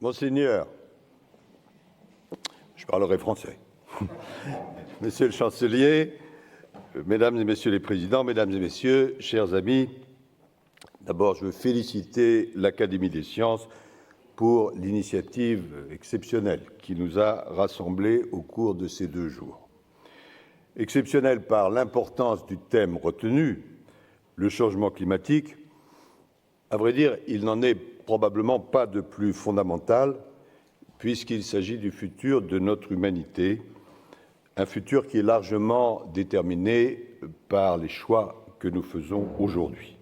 Monseigneur, je parlerai français. Monsieur le chancelier, mesdames et messieurs les présidents, mesdames et messieurs, chers amis, d'abord je veux féliciter l'Académie des sciences pour l'initiative exceptionnelle qui nous a rassemblés au cours de ces 2 jours. Exceptionnelle par l'importance du thème retenu, le changement climatique. À vrai dire, il n'en est probablement pas de plus fondamental, puisqu'il s'agit du futur de notre humanité, un futur qui est largement déterminé par les choix que nous faisons aujourd'hui.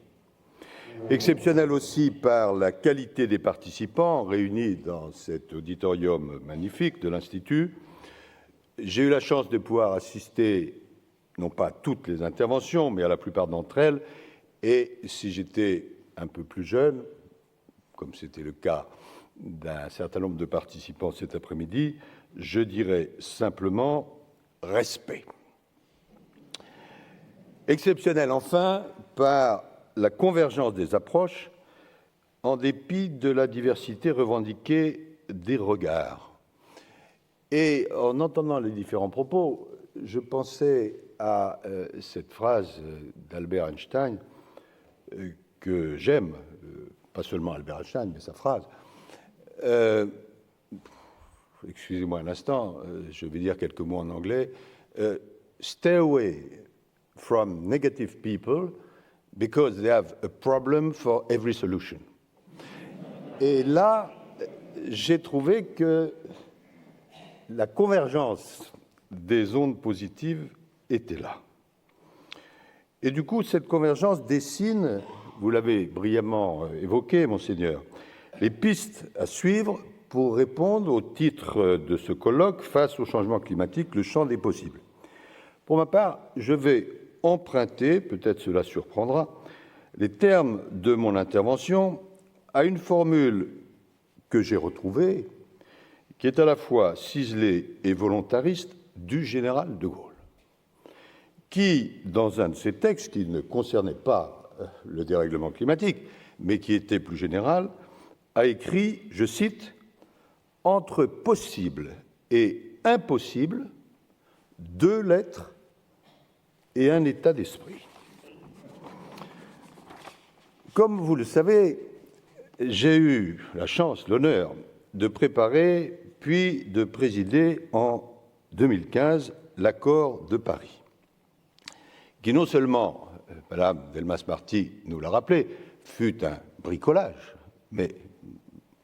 Exceptionnel aussi par la qualité des participants réunis dans cet auditorium magnifique de l'Institut. J'ai eu la chance de pouvoir assister, non pas à toutes les interventions, mais à la plupart d'entre elles, et si j'étais un peu plus jeune, comme c'était le cas d'un certain nombre de participants cet après-midi, je dirais simplement respect. Exceptionnel enfin par la convergence des approches en dépit de la diversité revendiquée des regards. Et en entendant les différents propos, je pensais à cette phrase d'Albert Einstein que j'aime, pas seulement Albert Einstein, mais sa phrase. Excusez-moi un instant, je vais dire quelques mots en anglais. Stay away from negative people because they have a problem for every solution. Et là, j'ai trouvé que la convergence des ondes positives était là. Et du coup, cette convergence dessine, vous l'avez brillamment évoqué, Monseigneur, les pistes à suivre pour répondre au titre de ce colloque face au changement climatique, le champ des possibles. Pour ma part, je vais emprunter, peut-être cela surprendra, les termes de mon intervention à une formule que j'ai retrouvée, qui est à la fois ciselée et volontariste du général de Gaulle, qui, dans un de ses textes, qui ne concernait pas le dérèglement climatique, mais qui était plus général, a écrit, je cite, « Entre possible et impossible, 2 lettres et un état d'esprit ». Comme vous le savez, j'ai eu la chance, l'honneur de préparer puis de présider en 2015 l'accord de Paris, qui non seulement, Madame Delmas-Marty nous l'a rappelé, fut un bricolage, mais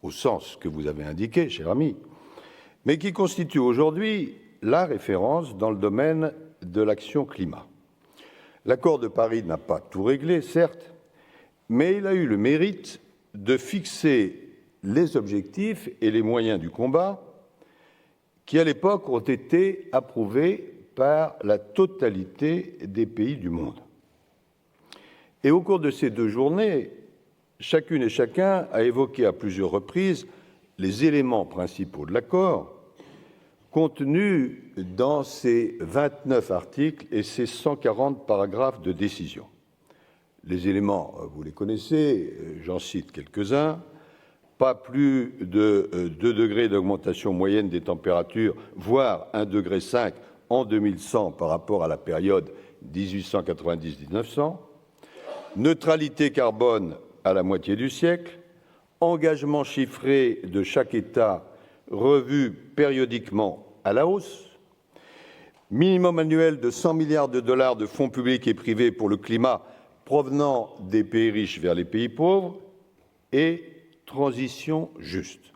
au sens que vous avez indiqué, cher ami, mais qui constitue aujourd'hui la référence dans le domaine de l'action climat. L'accord de Paris n'a pas tout réglé, certes, mais il a eu le mérite de fixer les objectifs et les moyens du combat qui, à l'époque, ont été approuvés par la totalité des pays du monde. Et au cours de ces 2 journées, chacune et chacun a évoqué à plusieurs reprises les éléments principaux de l'accord contenus dans ces 29 articles et ces 140 paragraphes de décision. Les éléments, vous les connaissez, j'en cite quelques-uns. Pas plus de 2 degrés d'augmentation moyenne des températures, voire 1,5 degré en 2100 par rapport à la période 1890-1900. Neutralité carbone à la moitié du siècle. Engagement chiffré de chaque État revu périodiquement à la hausse. Minimum annuel de 100 milliards de dollars de fonds publics et privés pour le climat provenant des pays riches vers les pays pauvres et transition juste.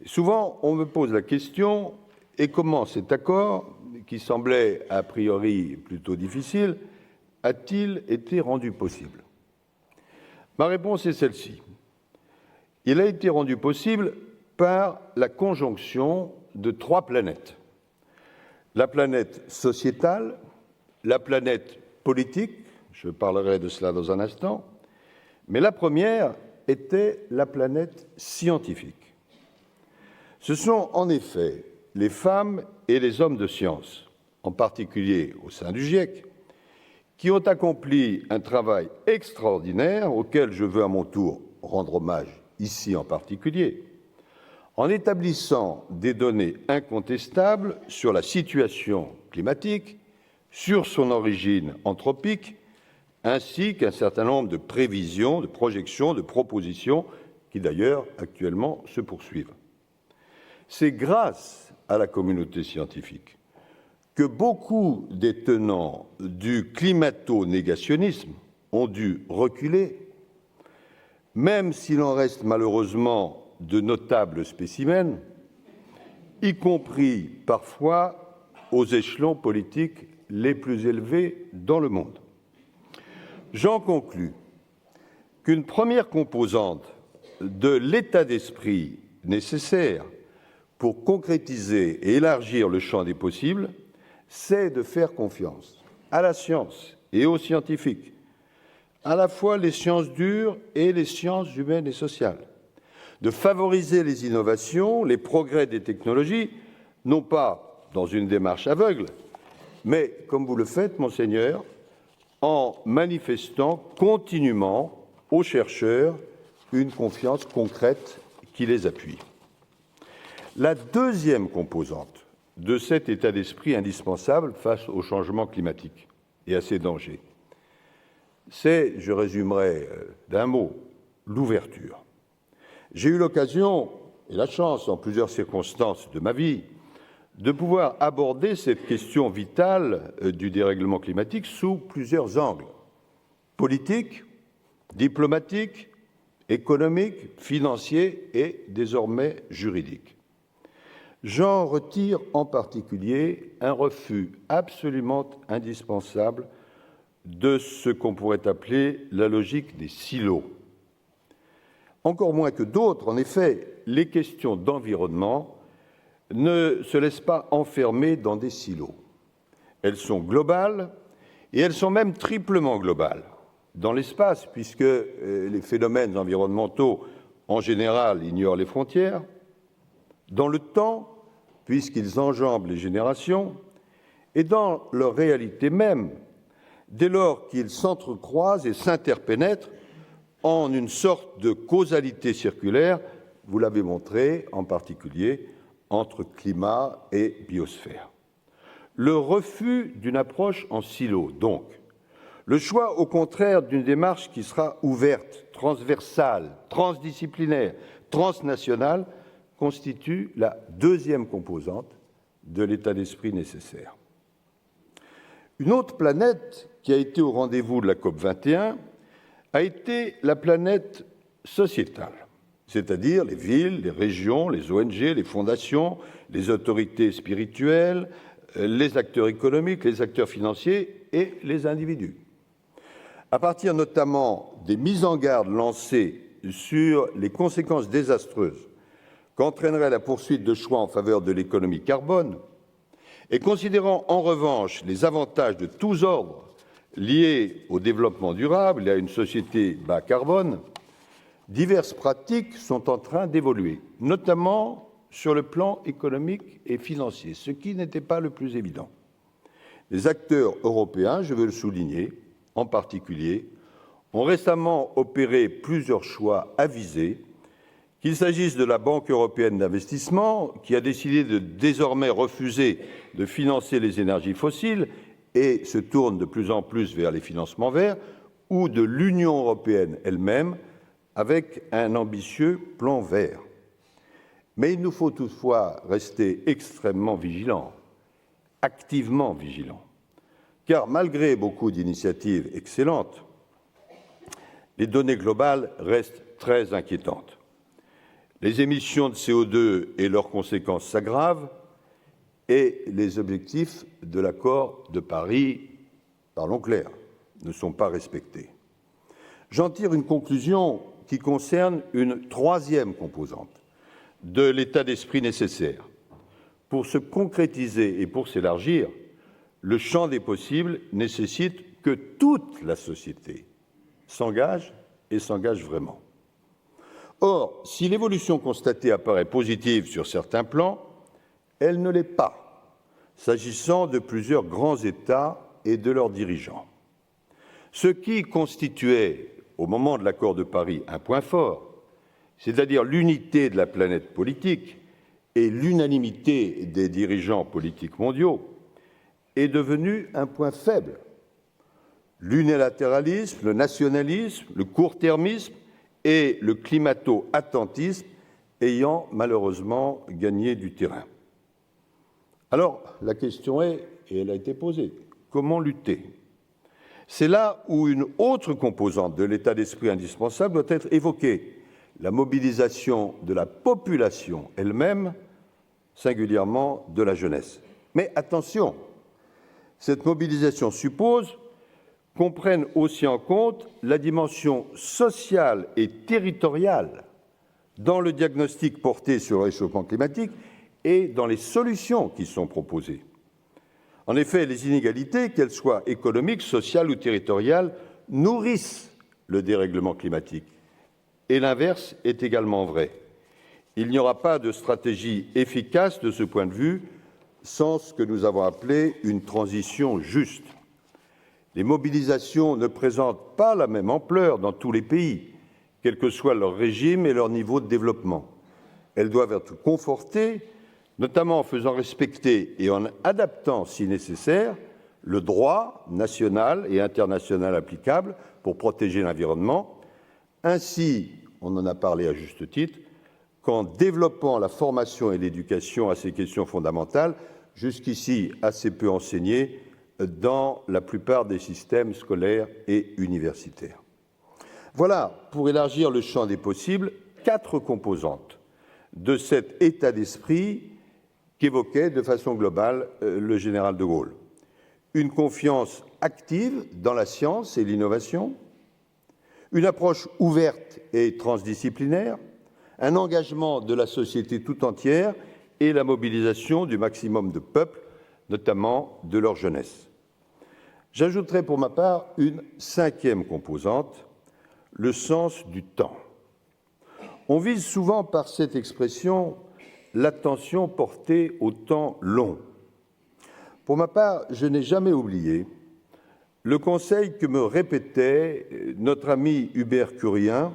Souvent, on me pose la question, et comment cet accord, qui semblait a priori plutôt difficile, a-t-il été rendu possible? Ma réponse est celle-ci. Il a été rendu possible par la conjonction de 3 planètes. La planète sociétale, la planète politique, je parlerai de cela dans un instant, mais la première était la planète scientifique. Ce sont en effet les femmes et les hommes de science, en particulier au sein du GIEC, qui ont accompli un travail extraordinaire auquel je veux à mon tour rendre hommage ici en particulier, en établissant des données incontestables sur la situation climatique, sur son origine anthropique, ainsi qu'un certain nombre de prévisions, de projections, de propositions qui d'ailleurs actuellement se poursuivent. C'est grâce à la communauté scientifique que beaucoup des tenants du climato-négationnisme ont dû reculer, même s'il en reste malheureusement de notables spécimens, y compris parfois aux échelons politiques les plus élevés dans le monde. J'en conclus qu'une première composante de l'état d'esprit nécessaire pour concrétiser et élargir le champ des possibles, c'est de faire confiance à la science et aux scientifiques, à la fois les sciences dures et les sciences humaines et sociales, de favoriser les innovations, les progrès des technologies, non pas dans une démarche aveugle, mais, comme vous le faites, Monseigneur, en manifestant continuellement aux chercheurs une confiance concrète qui les appuie. La deuxième composante de cet état d'esprit indispensable face au changement climatique et à ses dangers, c'est, je résumerai d'un mot, l'ouverture. J'ai eu l'occasion et la chance, en plusieurs circonstances de ma vie, de pouvoir aborder cette question vitale du dérèglement climatique sous plusieurs angles: politique, diplomatique, économique, financier et désormais juridique. J'en retire en particulier un refus absolument indispensable de ce qu'on pourrait appeler la logique des silos. Encore moins que d'autres, en effet, les questions d'environnement ne se laissent pas enfermer dans des silos. Elles sont globales et elles sont même triplement globales. Dans l'espace, puisque les phénomènes environnementaux, en général, ignorent les frontières. Dans le temps, puisqu'ils enjambent les générations. Et dans leur réalité même, dès lors qu'ils s'entrecroisent et s'interpénètrent en une sorte de causalité circulaire, vous l'avez montré, en particulier entre climat et biosphère. Le refus d'une approche en silo, donc. Le choix, au contraire, d'une démarche qui sera ouverte, transversale, transdisciplinaire, transnationale, constitue la deuxième composante de l'état d'esprit nécessaire. Une autre planète qui a été au rendez-vous de la COP21 a été la planète sociétale, c'est-à-dire les villes, les régions, les ONG, les fondations, les autorités spirituelles, les acteurs économiques, les acteurs financiers et les individus. À partir notamment des mises en garde lancées sur les conséquences désastreuses qu'entraînerait la poursuite de choix en faveur de l'économie carbone, et considérant en revanche les avantages de tous ordres liés au développement durable et à une société bas carbone, diverses pratiques sont en train d'évoluer, notamment sur le plan économique et financier, ce qui n'était pas le plus évident. Les acteurs européens, je veux le souligner, en particulier, ont récemment opéré plusieurs choix avisés, qu'il s'agisse de la Banque européenne d'investissement, qui a décidé de désormais refuser de financer les énergies fossiles et se tourne de plus en plus vers les financements verts, ou de l'Union européenne elle-même, avec un ambitieux plan vert. Mais il nous faut toutefois rester extrêmement vigilants, activement vigilants, car malgré beaucoup d'initiatives excellentes, les données globales restent très inquiétantes. Les émissions de CO2 et leurs conséquences s'aggravent et les objectifs de l'accord de Paris, parlons clair, ne sont pas respectés. J'en tire une conclusion qui concerne une troisième composante de l'état d'esprit nécessaire. Pour se concrétiser et pour s'élargir, le champ des possibles nécessite que toute la société s'engage et s'engage vraiment. Or, si l'évolution constatée apparaît positive sur certains plans, elle ne l'est pas, s'agissant de plusieurs grands États et de leurs dirigeants. Ce qui constituait, au moment de l'accord de Paris, un point fort, c'est-à-dire l'unité de la planète politique et l'unanimité des dirigeants politiques mondiaux, est devenu un point faible. L'unilatéralisme, le nationalisme, le court-termisme et le climato-attentisme ayant malheureusement gagné du terrain. Alors, la question est, et elle a été posée, comment lutter ? C'est là où une autre composante de l'état d'esprit indispensable doit être évoquée, la mobilisation de la population elle-même, singulièrement de la jeunesse. Mais attention, cette mobilisation suppose qu'on prenne aussi en compte la dimension sociale et territoriale dans le diagnostic porté sur le réchauffement climatique et dans les solutions qui sont proposées. En effet, les inégalités, qu'elles soient économiques, sociales ou territoriales, nourrissent le dérèglement climatique. Et l'inverse est également vrai. Il n'y aura pas de stratégie efficace de ce point de vue sans ce que nous avons appelé une transition juste. Les mobilisations ne présentent pas la même ampleur dans tous les pays, quel que soit leur régime et leur niveau de développement. Elles doivent être confortées, notamment en faisant respecter et en adaptant, si nécessaire, le droit national et international applicable pour protéger l'environnement. Ainsi, on en a parlé à juste titre, qu'en développant la formation et l'éducation à ces questions fondamentales, jusqu'ici assez peu enseignées dans la plupart des systèmes scolaires et universitaires. Voilà, pour élargir le champ des possibles, 4 composantes de cet état d'esprit qu'évoquait de façon globale le général de Gaulle. Une confiance active dans la science et l'innovation, une approche ouverte et transdisciplinaire, un engagement de la société tout entière et la mobilisation du maximum de peuples, notamment de leur jeunesse. J'ajouterai pour ma part une 5e composante, le sens du temps. On vise souvent par cette expression l'attention portée au temps long. Pour ma part, je n'ai jamais oublié le conseil que me répétait notre ami Hubert Curien,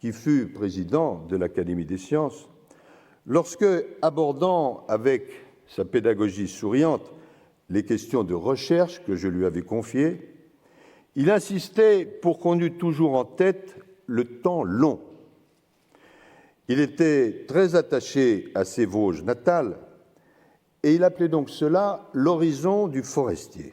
qui fut président de l'Académie des sciences, lorsque, abordant avec sa pédagogie souriante les questions de recherche que je lui avais confiées, il insistait pour qu'on eût toujours en tête le temps long. Il était très attaché à ses Vosges natales et il appelait donc cela l'horizon du forestier.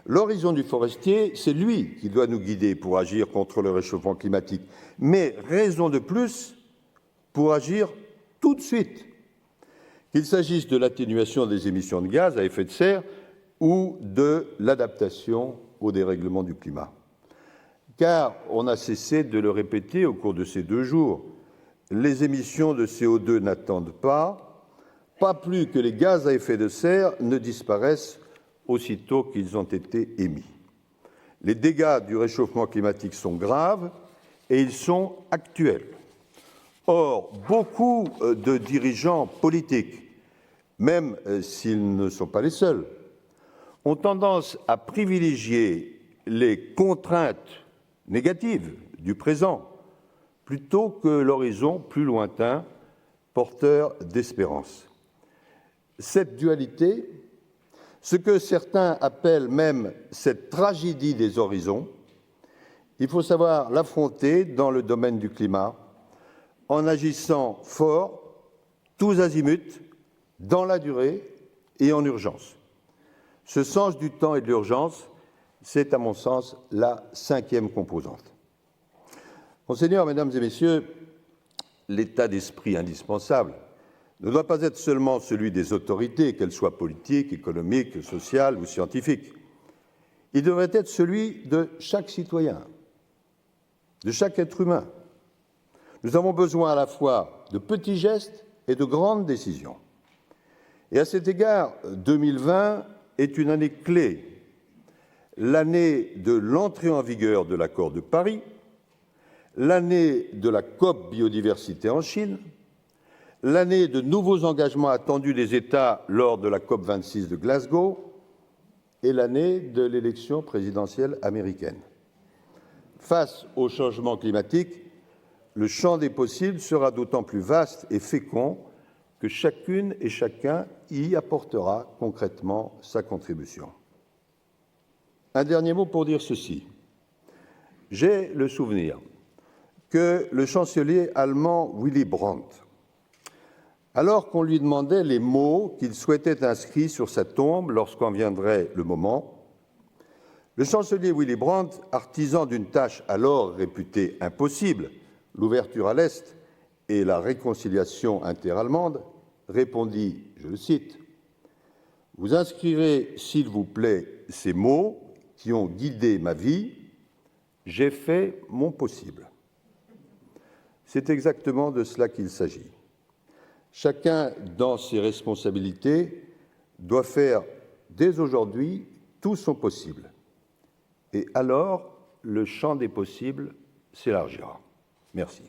L'horizon du forestier, c'est lui qui doit nous guider pour agir contre le réchauffement climatique, mais raison de plus pour agir tout de suite, qu'il s'agisse de l'atténuation des émissions de gaz à effet de serre ou de l'adaptation au dérèglement du climat. Car, on a cessé de le répéter au cours de ces 2 jours, les émissions de CO2 n'attendent pas plus que les gaz à effet de serre ne disparaissent aussitôt qu'ils ont été émis. Les dégâts du réchauffement climatique sont graves et ils sont actuels. Or, beaucoup de dirigeants politiques, même s'ils ne sont pas les seuls, ont tendance à privilégier les contraintes négatives du présent plutôt que l'horizon plus lointain, porteur d'espérance. Cette dualité, ce que certains appellent même cette tragédie des horizons, il faut savoir l'affronter dans le domaine du climat en agissant fort, tous azimuts, dans la durée et en urgence. Ce sens du temps et de l'urgence, c'est à mon sens la 5e composante. Monseigneur, Mesdames et Messieurs, l'état d'esprit indispensable ne doit pas être seulement celui des autorités, qu'elles soient politiques, économiques, sociales ou scientifiques. Il devrait être celui de chaque citoyen, de chaque être humain. Nous avons besoin à la fois de petits gestes et de grandes décisions. Et à cet égard, 2020 est une année clé, l'année de l'entrée en vigueur de l'accord de Paris, l'année de la COP biodiversité en Chine, l'année de nouveaux engagements attendus des États lors de la COP 26 de Glasgow et l'année de l'élection présidentielle américaine. Face au changement climatique, le champ des possibles sera d'autant plus vaste et fécond que chacune et chacun y apportera concrètement sa contribution. Un dernier mot pour dire ceci. J'ai le souvenir que le chancelier allemand Willy Brandt, alors qu'on lui demandait les mots qu'il souhaitait inscrits sur sa tombe lorsqu'en viendrait le moment, le chancelier Willy Brandt, artisan d'une tâche alors réputée impossible, l'ouverture à l'Est et la réconciliation interallemande, répondit, je le cite, « Vous inscrirez, s'il vous plaît, ces mots qui ont guidé ma vie. J'ai fait mon possible. » C'est exactement de cela qu'il s'agit. Chacun, dans ses responsabilités, doit faire dès aujourd'hui tout son possible. Et alors, le champ des possibles s'élargira. Merci.